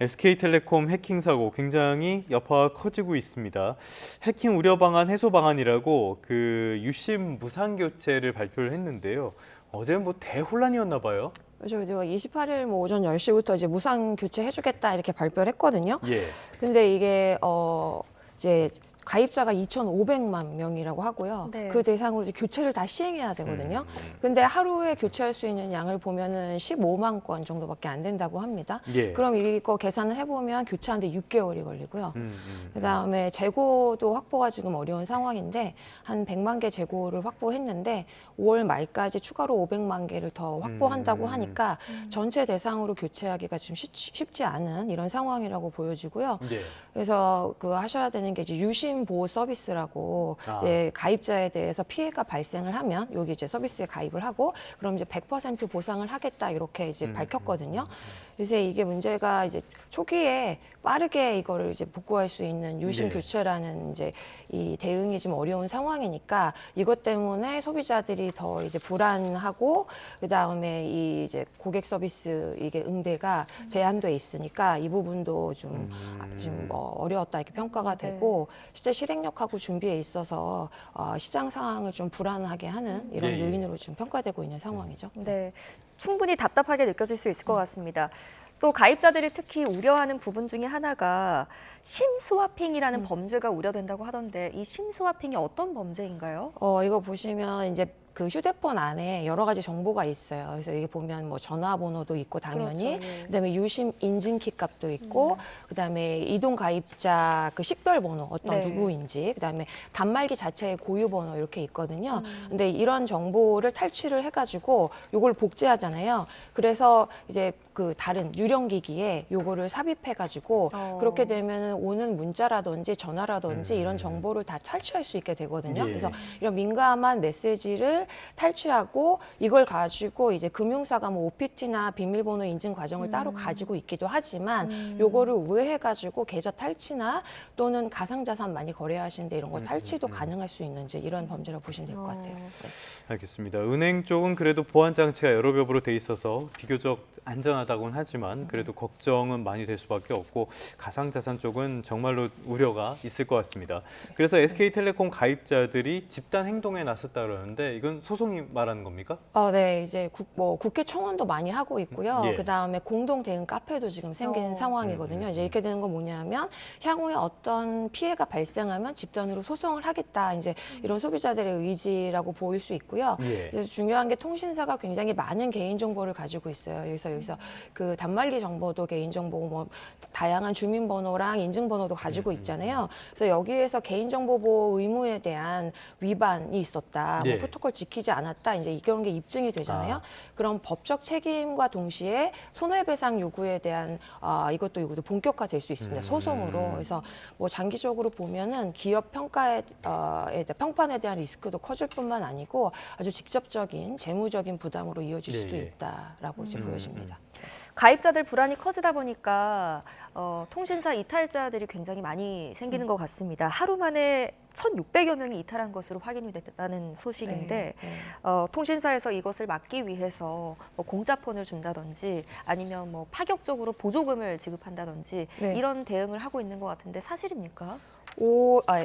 SK텔레콤 해킹 사고 굉장히 여파가 커지고 있습니다. 해킹 우려 방안 해소 방안이라고 그 유심 무상 교체를 발표를 했는데요. 어제는 뭐 대혼란이었나 봐요. 그렇죠. 이제 28일 뭐 오전 10시부터 이제 무상 교체해주겠다 이렇게 발표를 했거든요. 예. 근데 이게 이제 가입자가 2,500만 명이라고 하고요. 네. 그 대상으로 이제 교체를 다 시행해야 되거든요. 근데 하루에 교체할 수 있는 양을 보면은 15만 건 정도밖에 안 된다고 합니다. 예. 그럼 이거 계산을 해보면 교체하는데 6개월이 걸리고요. 그다음에 재고도 확보가 지금 어려운 상황인데 한 100만 개 재고를 확보했는데 5월 말까지 추가로 500만 개를 더 확보한다고 하니까 전체 대상으로 교체하기가 지금 쉽지 않은 이런 상황이라고 보여지고요. 예. 그래서 그 하셔야 되는 게 이제 유심 보호 서비스라고 이제 가입자에 대해서 피해가 발생을 하면 여기 이제 서비스에 가입을 하고 그럼 이제 100% 보상을 하겠다 이렇게 이제 밝혔거든요. 그래서 이게 문제가 이제 초기에 빠르게 이거를 이제 복구할 수 있는 유심 네. 교체라는 이제 이 대응이 좀 어려운 상황이니까 이것 때문에 소비자들이 더 이제 불안하고 그다음에 이 이제 고객 서비스 이게 응대가 제한돼 있으니까 이 부분도 좀 지금 뭐 어려웠다 이렇게 평가가 되고 실제 실행력하고 준비에 있어서 시장 상황을 좀 불안하게 하는 이런 예, 예. 요인으로 좀 평가되고 있는 상황이죠. 네, 충분히 답답하게 느껴질 수 있을 것 같습니다. 또 가입자들이 특히 우려하는 부분 중에 하나가 심스와핑이라는 범죄가 우려된다고 하던데 이 심스와핑이 어떤 범죄인가요? 이거 보시면 이제 그 휴대폰 안에 여러 가지 정보가 있어요. 그래서 이게 보면 뭐 전화번호도 있고 당연히, 그렇죠, 예. 그다음에 유심 인증키 값도 있고, 그다음에 이동 가입자 그 식별번호 어떤 네. 누구인지, 그다음에 단말기 자체의 고유번호 이렇게 있거든요. 근데 이런 정보를 탈취를 해가지고 요걸 복제하잖아요. 그래서 이제 그 다른 유령기기에 요거를 삽입해가지고 그렇게 되면 오는 문자라든지 전화라든지 이런 정보를 다 탈취할 수 있게 되거든요. 예. 그래서 이런 민감한 메시지를 탈취하고 이걸 가지고 이제 금융사가 뭐 OPT나 비밀번호 인증 과정을 따로 가지고 있기도 하지만 요거를 우회해가지고 계좌 탈취나 또는 가상자산 많이 거래하시는데 이런 거 탈취도 가능할 수 있는지 이런 범죄라고 보시면 될 것 같아요. 네. 알겠습니다. 은행 쪽은 그래도 보안 장치가 여러 겹으로 돼 있어서 비교적 안전하다고는 하지만 그래도 걱정은 많이 될 수밖에 없고 가상자산 쪽은 정말로 우려가 있을 것 같습니다. 그래서 SK텔레콤 가입자들이 집단 행동에 나섰다 그러는데 이건 소송이 말하는 겁니까? 네, 이제 국회 청원도 많이 하고 있고요. 예. 그다음에 공동 대응 카페도 지금 생긴 상황이거든요. 이제 이렇게 되는 건 뭐냐면 향후에 어떤 피해가 발생하면 집단으로 소송을 하겠다. 이제 이런 소비자들의 의지라고 보일 수 있고요. 예. 그래서 중요한 게 통신사가 굉장히 많은 개인 정보를 가지고 있어요. 그래서 여기서 그 단말기 정보도 개인 정보, 뭐 다양한 주민번호랑 인증번호도 가지고 있잖아요. 그래서 여기에서 개인정보 보호 의무에 대한 위반이 있었다. 예. 뭐 프로토콜 지키지 않았다. 이제 이런 게 입증이 되잖아요. 그럼 법적 책임과 동시에 손해배상 요구에 대한 이것도 본격화될 수 있습니다. 소송으로. 그래서 뭐 장기적으로 보면은 기업 평판에 대한 리스크도 커질 뿐만 아니고 아주 직접적인 재무적인 부담으로 이어질 수도 예. 있다라고 이제 보여집니다. 가입자들 불안이 커지다 보니까 통신사 이탈자들이 굉장히 많이 생기는 것 같습니다. 하루 만에 1,600여 명이 이탈한 것으로 확인이 됐다는 소식인데 네. 통신사에서 이것을 막기 위해서 뭐 공짜폰을 준다든지 아니면 뭐 파격적으로 보조금을 지급한다든지 네. 이런 대응을 하고 있는 것 같은데 사실입니까?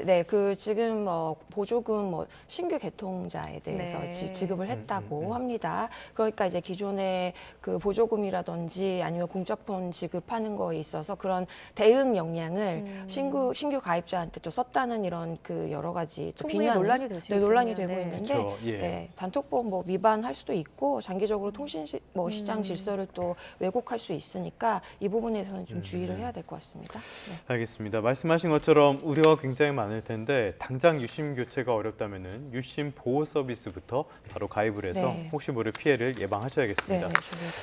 네, 그 지금 보조금 신규 개통자에 대해서 네. 지급을 했다고 합니다. 그러니까 이제 기존에 그 보조금이라든지 아니면 공짜폰 지급하는 거에 있어서 그런 대응 역량을 신규 가입자한테 또 썼다는 이런 그 여러 가지 또 충분히 비난은, 논란이 될 수 네, 논란이 있겠네요. 되고 네. 있는데 그렇죠. 예. 네, 단톡법 위반할 수도 있고 장기적으로 통신 시장 질서를 또 왜곡할 수 있으니까 이 부분에서는 좀 주의를 해야 될 것 같습니다. 네. 알겠습니다. 말씀하신 것처럼 우려가 굉장히 많을 텐데 당장 유심 교체가 어렵다면은 유심 보호 서비스부터 바로 가입을 해서 네. 혹시 모를 피해를 예방하셔야겠습니다. 네,